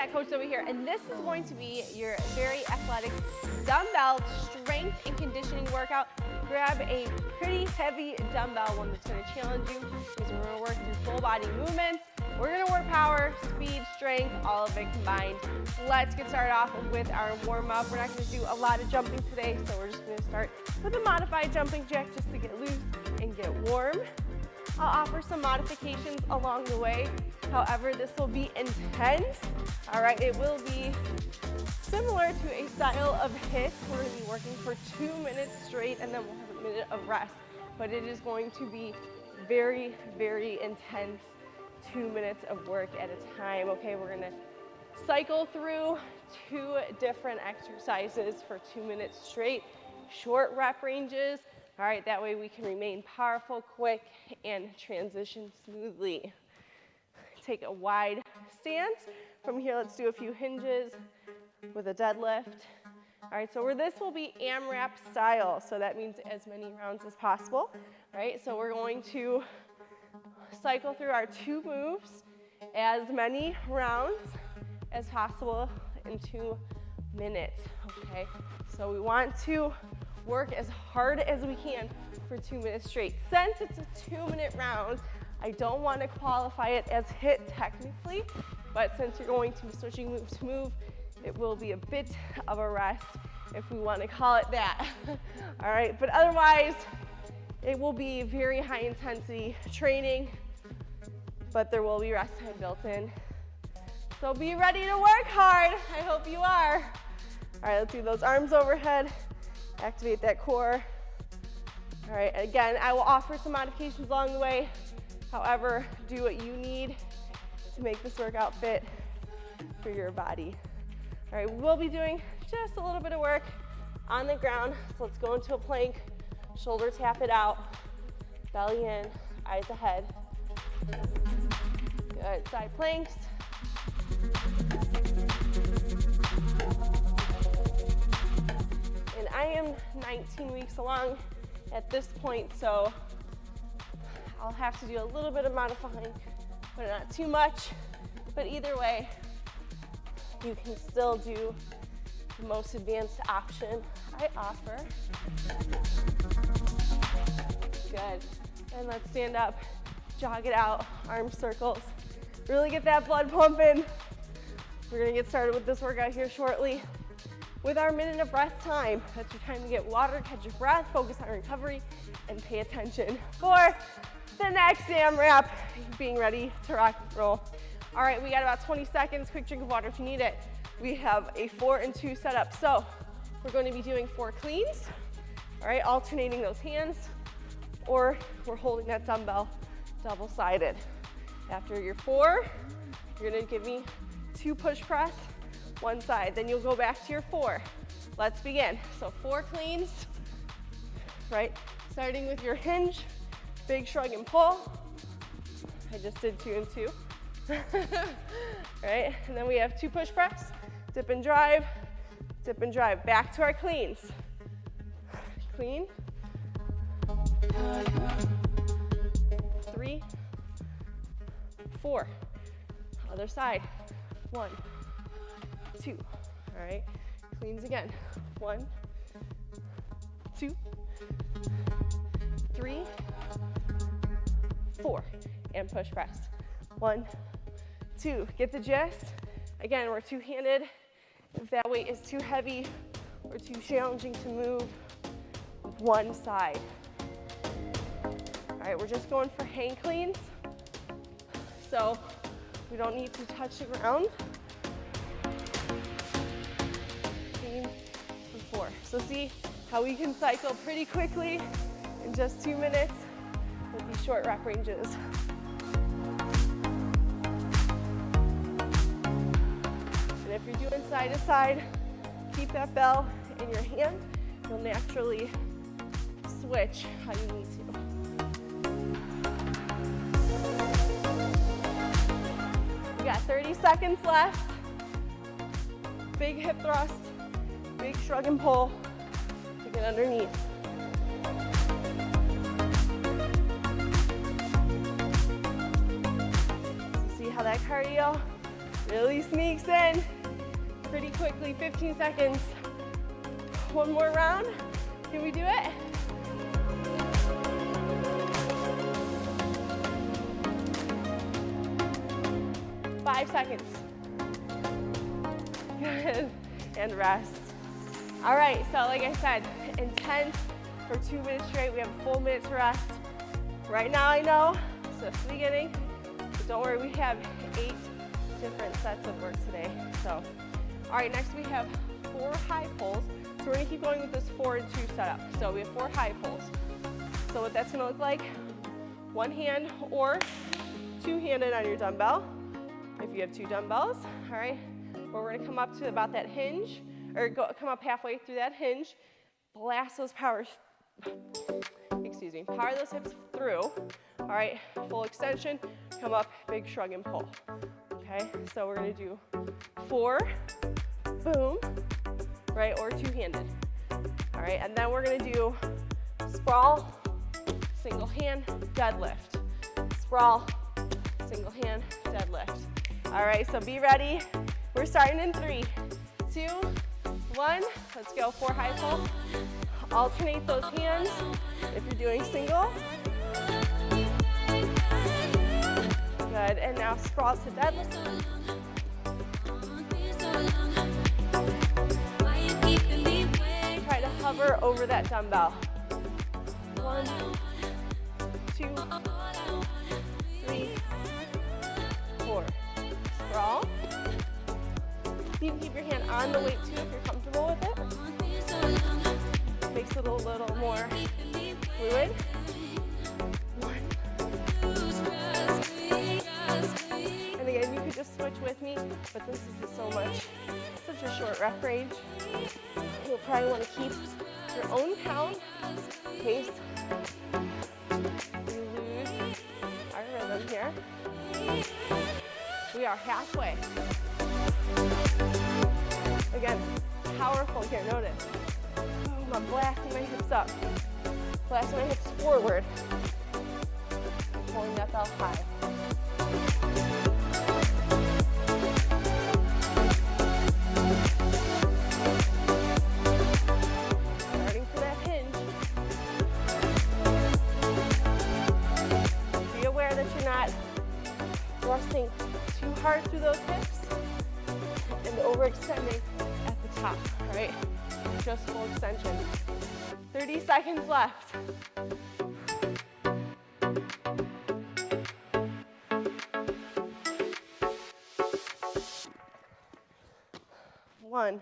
Cat Coach over here, and this is going to be your very athletic dumbbell strength and conditioning workout. Grab a pretty heavy dumbbell, one that's going to challenge you, because we're going to work through full body movements. We're going to work power, speed, strength, all of it combined. Let's get started off with our warm-up. We're not going to do a lot of jumping today, so we're just going to start with a modified jumping jack just to get loose and get warm. I'll offer some modifications along the way. However, this will be intense. All right, it will be similar to a style of HIIT. We're going to be working for 2 minutes straight, and then we'll have a minute of rest. But it is going to be very, very intense. 2 minutes of work at a time. Okay, we're going to cycle through 2 different exercises for 2 minutes straight. Short rep ranges. All right, that way we can remain powerful, quick, and transition smoothly. Take a wide stance. From here, let's do a few hinges with a deadlift. All right, so this will be AMRAP style, so that means as many rounds as possible. All right, so we're going to cycle through our 2 moves, as many rounds as possible in 2 minutes, okay? So we want to work as hard as we can for 2 minutes straight. Since it's a 2-minute round, I don't want to qualify it as HIIT technically, but since you're going to be switching move to move, it will be a bit of a rest if we want to call it that. All right, but otherwise, it will be very high intensity training, but there will be rest time built in. So be ready to work hard. I hope you are. All right, let's do those arms overhead. Activate that core. All right, again, I will offer some modifications along the way. However, do what you need to make this workout fit for your body. All right, we'll be doing just a little bit of work on the ground. So let's go into a plank. Shoulder tap it out. Belly in, eyes ahead. Good, side planks. And I am 19 weeks along at this point, so I'll have to do a little bit of modifying, but not too much. But either way, you can still do the most advanced option I offer. Good. And let's stand up, jog it out, arm circles. Really get that blood pumping. We're gonna get started with this workout here shortly. With our minute of rest time, that's your time to get water, catch your breath, focus on recovery, and pay attention for the next AMRAP, being ready to rock and roll. All right, we got about 20 seconds. Quick drink of water if you need it. We have a 4 and 2 setup. So we're going to be doing 4 cleans, all right, alternating those hands, or we're holding that dumbbell double-sided. After your 4, you're gonna give me 2 push press, 1 side. Then you'll go back to your 4. Let's begin. So 4 cleans, right? Starting with your hinge, big shrug and pull. I just did 2 and 2. Right? And then we have 2 push press, dip and drive, dip and drive. Back to our cleans. Clean. 3, 4. Other side. 1, 2. All right. Cleans again. 1, 2, 3, 4. And push press. 1, 2. Get the gist. Again, we're two-handed. If that weight is too heavy or too challenging to move, 1 side. All right, we're just going for hang cleans. So we don't need to touch the ground. Clean and 4. So see how we can cycle pretty quickly in just 2 minutes with these short rep ranges. And if you're doing side to side, keep that bell in your hand. You'll naturally switch how you need to. We got 30 seconds left. Big hip thrust, big shrug and pull to get underneath. So see how that cardio Really sneaks in pretty quickly, 15 seconds. One more round. Can we do it? Five seconds. Good. And rest. All right, so like I said, intense for 2 minutes straight. We have a full minute to rest. Right now I know it's just the beginning, but don't worry, we have 8 different sets of work today. So, all right, next we have 4 high pulls. So we're gonna keep going with this 4 and 2 setup. So we have 4 high pulls. So what that's gonna look like, one hand or two-handed on your dumbbell, if you have 2 dumbbells, all right? Where we're gonna come up to about that hinge, or come up halfway through that hinge, blast those power those hips through, all right? Full extension, come up, big shrug and pull, okay? So we're gonna do 4, boom, right, or two-handed, all right? And then we're gonna do sprawl, single hand, deadlift, sprawl, single hand, deadlift. All right, so be ready. We're starting in 3, 2, 1. Let's go, 4 high pull. Alternate those hands if you're doing single. Good, and now sprawl to deadlift. Try to hover over that dumbbell. 1, 2, 3, 4. Sprawl. You can keep your hand on the weight too if you're comfortable with it. Makes it a little more fluid. 1. And again, you could just switch with me, but this is such a short rep range. You'll probably want to keep your own count in case you lose our rhythm here. We are halfway. Again, powerful here, notice. Boom, I'm blasting my hips up. Blasting my hips forward. I'm pulling that bell high. Starting from that hinge. Be aware that you're not thrusting too hard through those hips and overextending at the top, all right? Just full extension. 30 seconds left. 1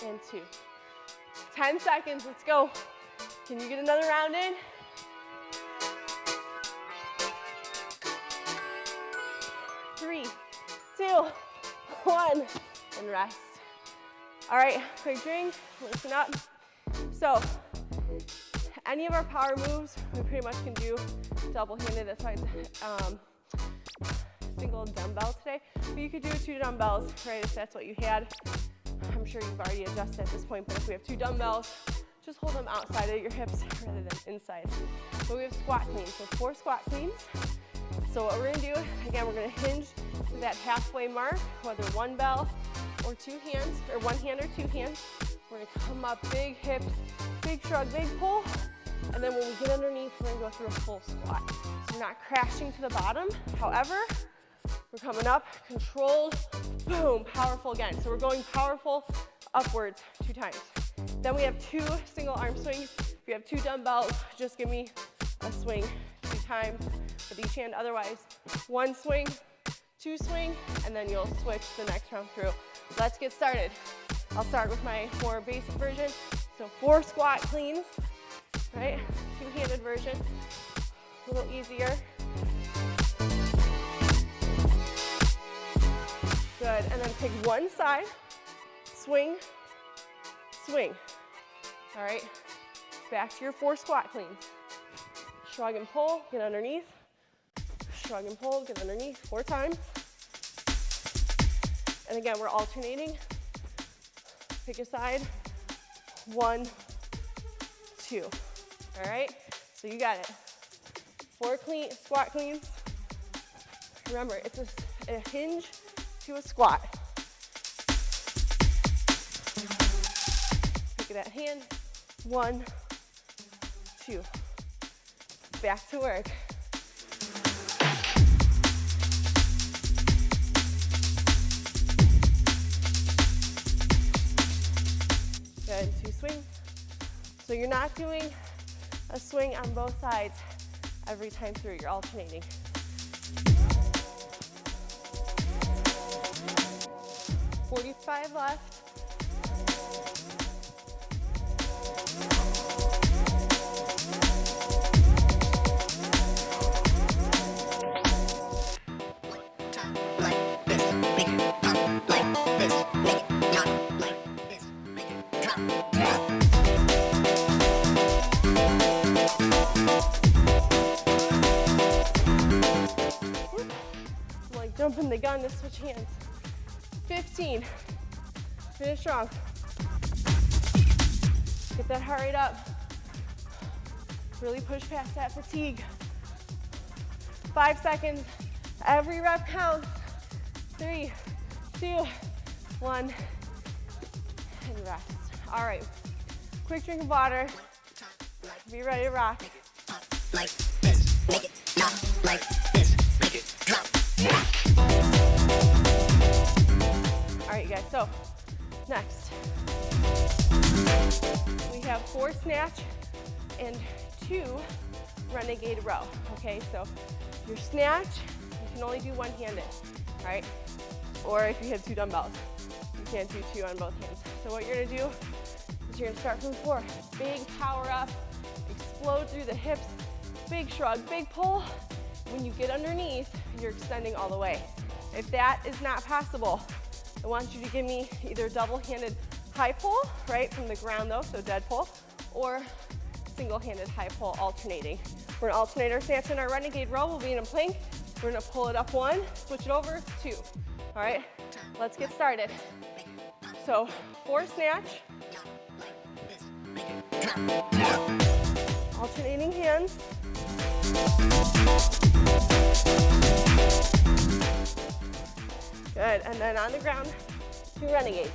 and 2. 10 seconds, let's go. Can you get another round in? 3, 2, 1, and rest. All right, quick drink, loosen up. So, any of our power moves, we pretty much can do double-handed. That's why it's single dumbbell today. But you could do 2 dumbbells, right, if that's what you had. I'm sure you've already adjusted at this point, but if we have 2 dumbbells, just hold them outside of your hips rather than inside. So we have squat cleans, so 4 squat cleans. So what we're gonna do, again, we're gonna hinge to that halfway mark, whether 1 bell or 2 hands, or 1 hand or 2 hands. We're gonna come up, big hips, big shrug, big pull, and then when we get underneath, we're gonna go through a full squat. So we're not crashing to the bottom. However, we're coming up, controlled, boom, powerful again. So we're going powerful upwards 2 times. Then we have 2 single arm swings. If you have 2 dumbbells, just give me a swing 2 times with each hand. Otherwise, 1 swing, 2 swing, and then you'll switch the next round through. Let's get started. I'll start with my more basic version. So 4 squat cleans, right? 2-handed version, a little easier. Good, and then pick one side, swing, swing. All right, back to your 4 squat cleans. Shrug and pull, get underneath. Shrug and pull, get underneath 4 times. And again, we're alternating. Pick a side, 1, 2. All right, so you got it. 4 squat cleans, Remember, it's a hinge to a squat. Look at that hand. 1, 2. Back to work. Good, 2 swings. So you're not doing a swing on both sides every time through, you're alternating. .45 left. Jumping the gun to switch hands. 15. Finish strong. Get that heart rate up. Really push past that fatigue. 5 seconds. Every rep counts. 3, 2, 1. And rest. All right. Quick drink of water. Be ready to rock. Like this, make it not like this, make it drop. All right, you guys, so next we have 4 snatch and 2 renegade row. Okay, so your snatch, you can only do one-handed, all right? Or if you have 2 dumbbells, you can't do 2 on both hands. So what you're gonna do is you're gonna start from 4. Big power up, explode through the hips, big shrug, big pull. When you get underneath, you're extending all the way. If that is not possible, I want you to give me either double-handed high pull, right, from the ground though, so dead pull, or single-handed high pull alternating. We're gonna alternate our snatch and our renegade row. We'll be in a plank. We're gonna pull it up 1, switch it over 2. All right, let's get started. So 4 snatch, alternating hands. Good, and then on the ground, 2 renegades.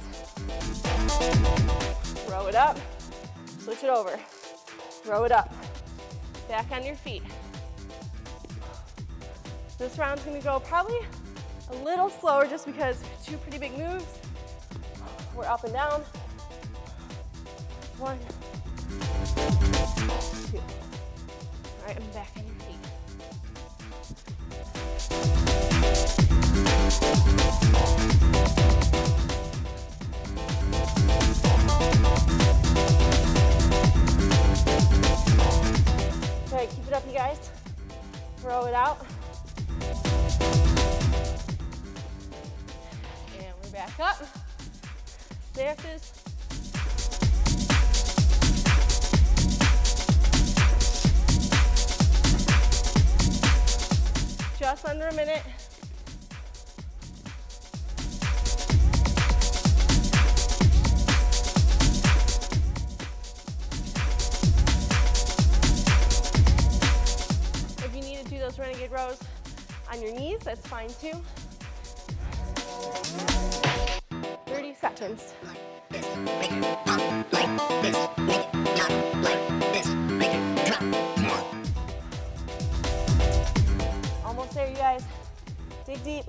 Row it up, switch it over. Row it up, back on your feet. This round's gonna go probably a little slower just because 2 pretty big moves. We're up and down. 1, 2. All right, I'm back on your feet. All right, keep it up, you guys. Throw it out. And we're back up. Snatches. Just under a minute. If you need to do those renegade rows on your knees, that's fine too. 30 seconds. Almost there, you guys. Dig deep.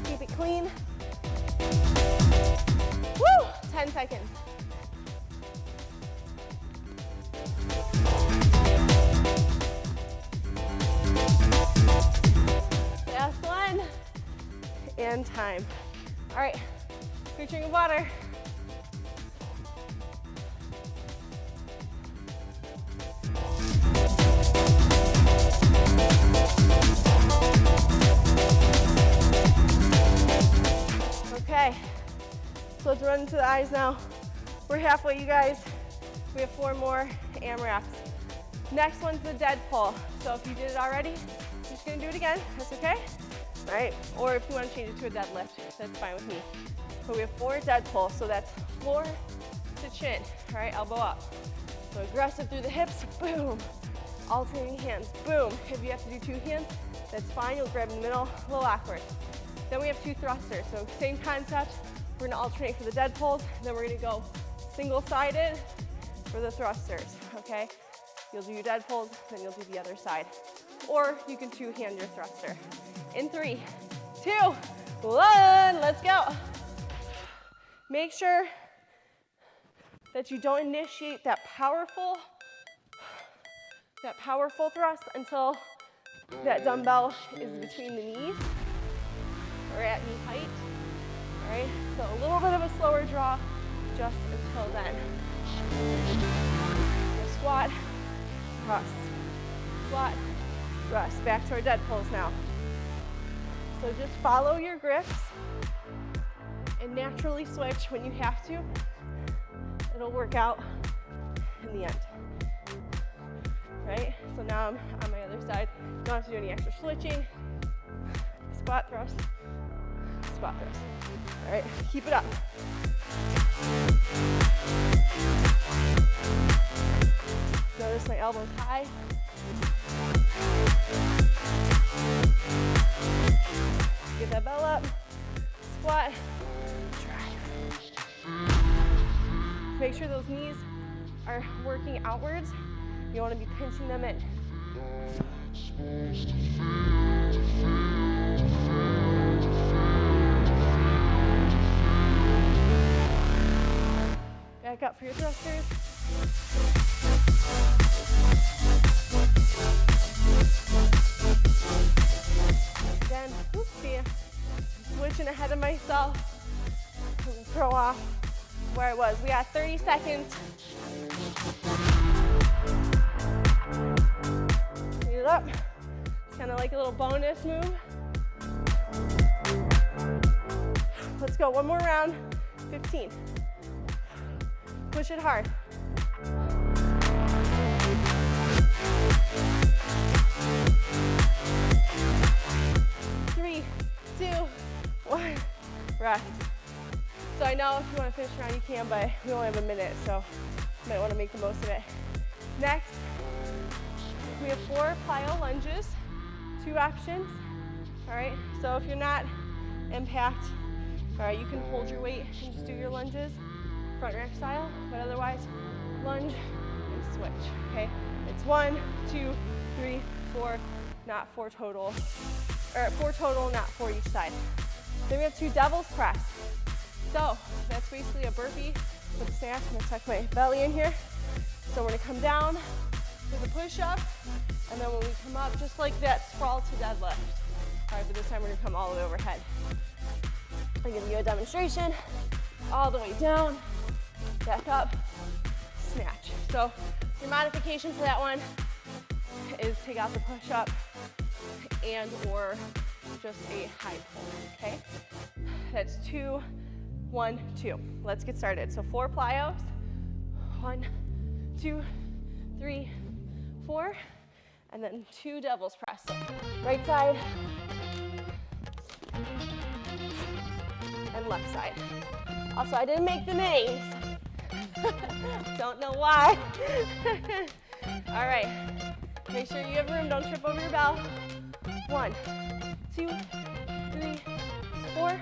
Keep it clean. Woo! 10 seconds. Last one. And time. All right. Quick drink of water. Okay, so let's run into the eyes now. We're halfway, you guys. We have 4 more AMRAPs. Next one's the dead pull. So if you did it already, you're just gonna do it again. That's okay, all right? Or if you want to change it to a deadlift, that's fine with me. But we have 4 dead pulls, so that's floor to chin. All right, elbow up. So aggressive through the hips, boom. Alternating hands, boom. If you have to do two hands, that's fine. You'll grab in the middle, a little awkward. Then we have two thrusters. So same concept. We're gonna alternate for the dead pulls. Then we're gonna go single-sided for the thrusters, okay? You'll do your dead pulls, then you'll do the other side. Or you can two-hand your thruster. In 3, 2, 1, let's go. Make sure that you don't initiate that powerful thrust until that dumbbell is between the knees or at knee height. All right, so a little bit of a slower draw just until then. So squat, thrust, squat, thrust. Back to our dead pulls now. So just follow your grips and naturally switch when you have to. It'll work out in the end. Right? So now I'm on my other side. Don't have to do any extra switching. Squat, thrust, squat, thrust. All right, keep it up. Notice my elbows high. Get that bell up. Squat. Drive. Make sure those knees are working outwards. You want to be pinching them in. Back up for your thrusters. Again, see, I'm switching ahead of myself. I'm gonna throw off where I was. We got 30 seconds. Speed it up. It's kind of like a little bonus move. Let's go, one more round, 15. Push it hard. Three, 2, 1, rest. So I know if you want to finish around, you can, but we only have a minute, so you might want to make the most of it. Next, we have 4 plyo lunges, 2 options. All right, so if you're not impact, all right, you can hold your weight and just do your lunges, front rack style, but otherwise, lunge and switch, okay? It's 1, 2, 3, 4, not 4 total, or 4 total, not 4 each side. Then we have 2 devil's press. So that's basically a burpee with a snatch. I'm gonna tuck my belly in here. So we're gonna come down with a push-up, and then when we come up, just like that, sprawl to deadlift. All right, but this time we're gonna come all the way overhead. I'll give you a demonstration. All the way down, back up, snatch. So your modification for that one is take out the push-up and or just a high pull, okay? That's 2, 1, 2. Let's get started. So 4 plyos. 1, 2, 3, 4, and then 2 devil's press. So right side and left side. Also, I didn't make the names. Don't know why. All right. Make sure you have room. Don't trip over your bell. 1, 2, 3, 4,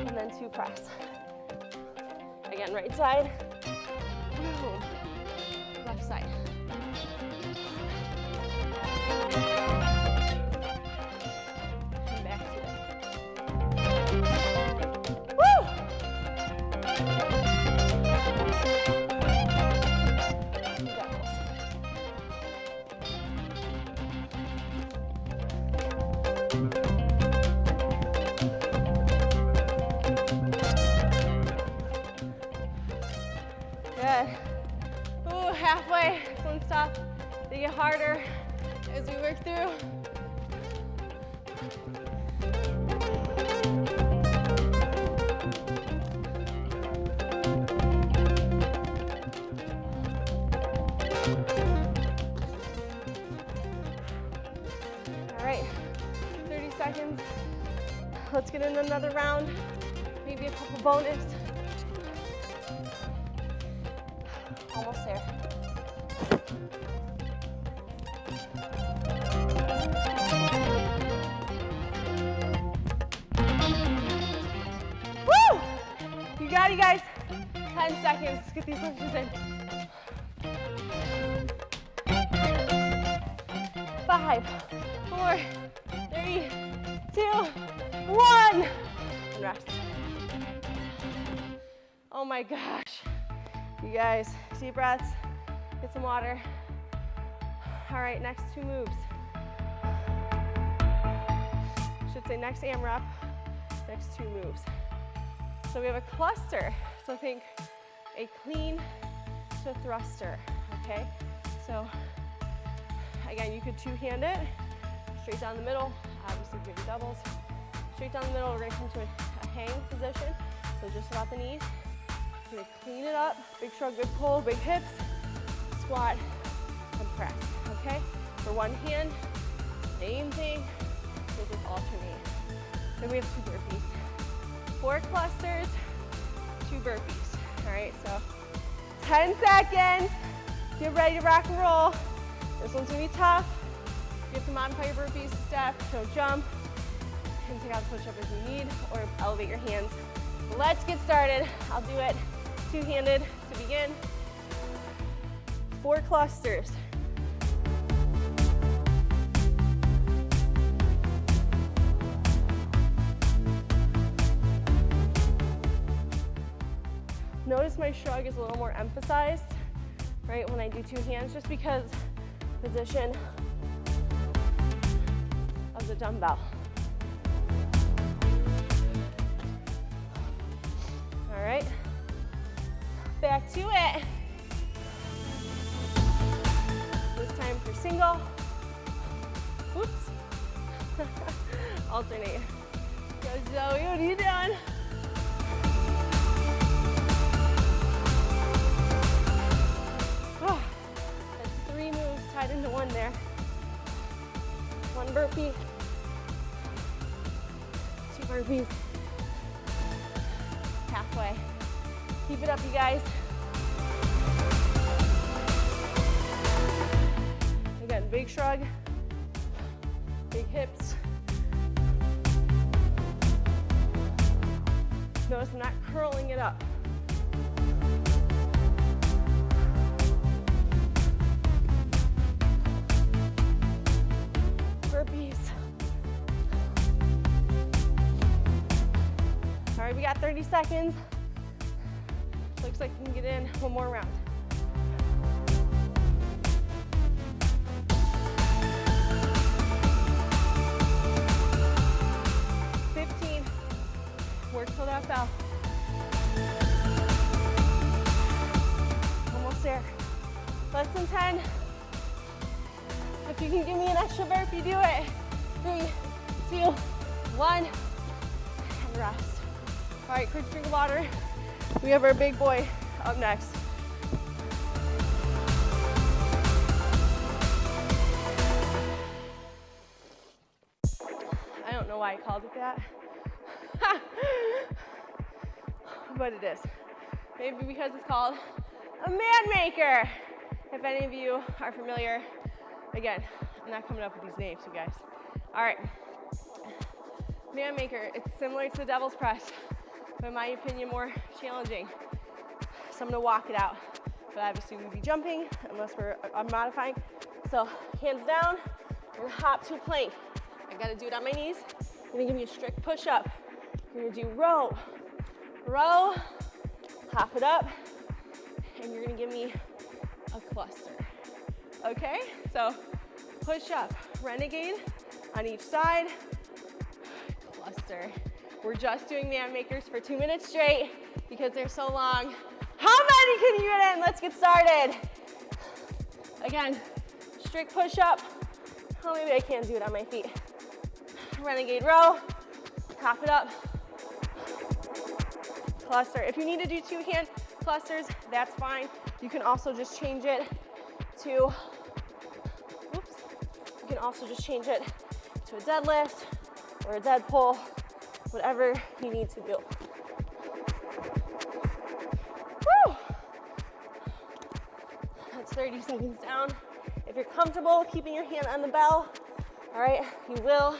and then 2 press. Again, right side, boom, left side. And back to it. Woo! Good. Ooh, halfway. This one's tough. They get harder as we work through. All right, 30 seconds. Let's get in another round. Maybe a couple bonus. Almost there. out, you guys. 10 seconds. Let's get these lunges in. 5, 4, 3, 2, 1. And rest. Oh my gosh. You guys, deep breaths. Get some water. All right, next 2 moves. Should say next AMRAP, next 2 moves. So we have a cluster. So think a clean to thruster, okay? So again, you could 2-hand it, straight down the middle. Obviously, maybe doubles. Straight down the middle, we're gonna come to a hang position. So just about the knees. We're gonna clean it up. Big shrug, big pull, big hips. Squat and press, okay? For one hand, same thing. We'll just alternate. Then we have 2 burpees. 4 clusters, 2 burpees. All right, so 10 seconds. Get ready to rock and roll. This one's gonna be tough. You have to modify your burpees, step, don't jump. And take out the push-up if you need, or elevate your hands. Let's get started. I'll do it 2-handed to begin. 4 clusters. Notice my shrug is a little more emphasized, right, when I do 2 hands, just because position of the dumbbell. All right, back to it. This time for single. Whoops. Alternate. Go Zoe, what are you doing? Oh, that's 3 moves tied into 1 there. 1 burpee. 2 burpees. Halfway. Keep it up, you guys. Again, big shrug, big hips. Notice I'm not curling it up. Burpees. All right, we got 30 seconds. Looks like we can get in 1 more round. 15. Work till that bell. Almost there. Less than 10. If you can give me an extra burpee, do it. 3, 2, 1, and rest. All right, quick drink of water. We have our big boy up next. I don't know why I called it that, but it is. Maybe because it's called a man maker. If any of you are familiar, again, I'm not coming up with these names, you guys. All right, man maker, it's similar to the devil's press, but in my opinion, more challenging. So I'm gonna walk it out, but obviously we'd be jumping unless I'm modifying. So hands down, we're gonna hop to a plank. I gotta do it on my knees. You're gonna give me a strict push up. You're gonna do row, row, hop it up, and you're gonna give me a cluster. Okay, so push up, renegade on each side, cluster. We're just doing man makers for 2 minutes straight because they're so long. How many can you get in? Let's get started. Again, strict push up. Oh, maybe I can't do it on my feet. Renegade row, hop it up, cluster. If you need to do 2-hand clusters, that's fine. You can also just change it to, you can also just change it to a deadlift or a dead pull, whatever you need to do. Woo! That's 30 seconds down. If you're comfortable keeping your hand on the bell, all right, you will,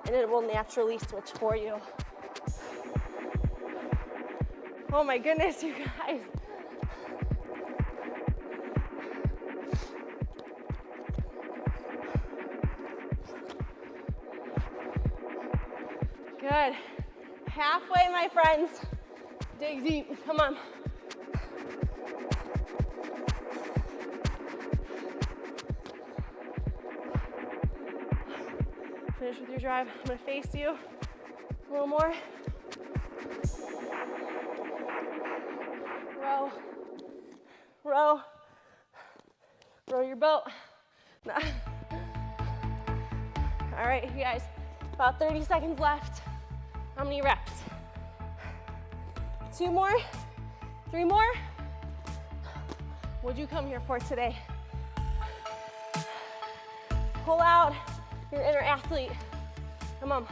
and it will naturally switch for you. Oh my goodness, you guys. Good. Halfway, my friends. Dig deep. Come on. Finish with your drive. I'm going to face you a little more. Row. Row. Row your boat. Nah. All right, you guys. About 30 seconds left. How many reps? 2 more? 3 more? What'd you come here for today? Pull out your inner athlete. Come on.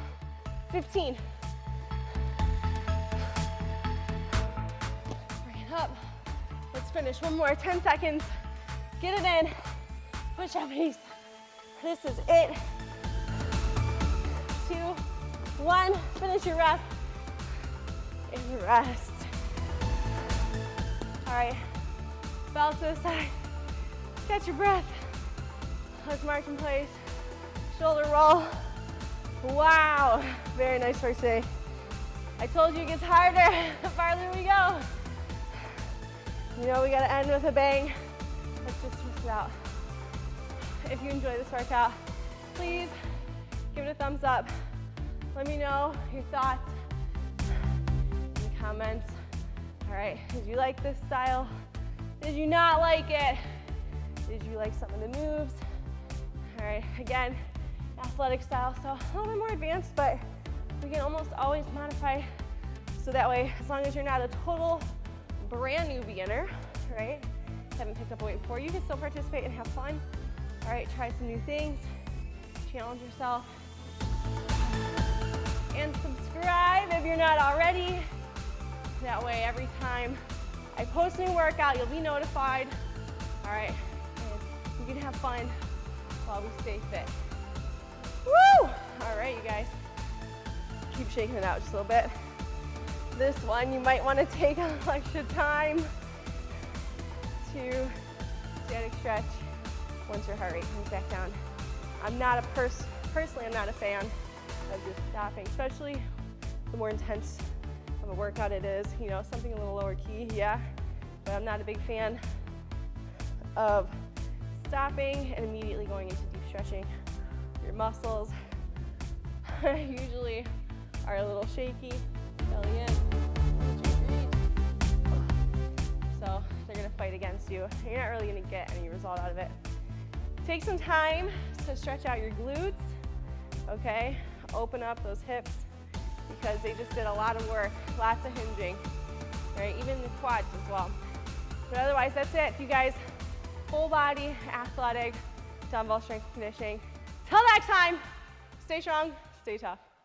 15. Bring it up. Let's finish. One more. 10 seconds. Get it in. Push up, pace. This is it. 2, 1. Finish your rep. And rest. All right. Belt to the side. Catch your breath. Let's march in place. Shoulder roll. Wow. Very nice first day. I told you it gets harder the farther we go. You know we gotta end with a bang. Let's just twist it out. If you enjoy this workout, please give it a thumbs up. Let me know your thoughts in the comments. All right, did you like this style? Did you not like it? Did you like some of the moves? All right, again, athletic style, so a little bit more advanced, but we can almost always modify. So that way, as long as you're not a total brand new beginner, right? Haven't picked up a weight before, you can still participate and have fun. All right, try some new things, challenge yourself. And subscribe if you're not already. That way, every time I post a new workout, you'll be notified. All right, and you can have fun while we stay fit. Woo! All right, you guys, keep shaking it out just a little bit. This one, you might want to take a little extra time to static stretch once your heart rate comes back down. I'm not personally, I'm not a fan of just stopping, especially the more intense of a workout it is. You know, something a little lower key, yeah, but I'm not a big fan of stopping and immediately going into deep stretching. Your muscles usually are a little shaky, belly in, so they're gonna fight against you. You're not really gonna get any result out of it. Take some time to stretch out your glutes, okay? Open up those hips because they just did a lot of work, lots of hinging, right? Even the quads as well. But otherwise, that's it. You guys, full body, athletic, dumbbell strength conditioning. Till next time, stay strong, stay tough.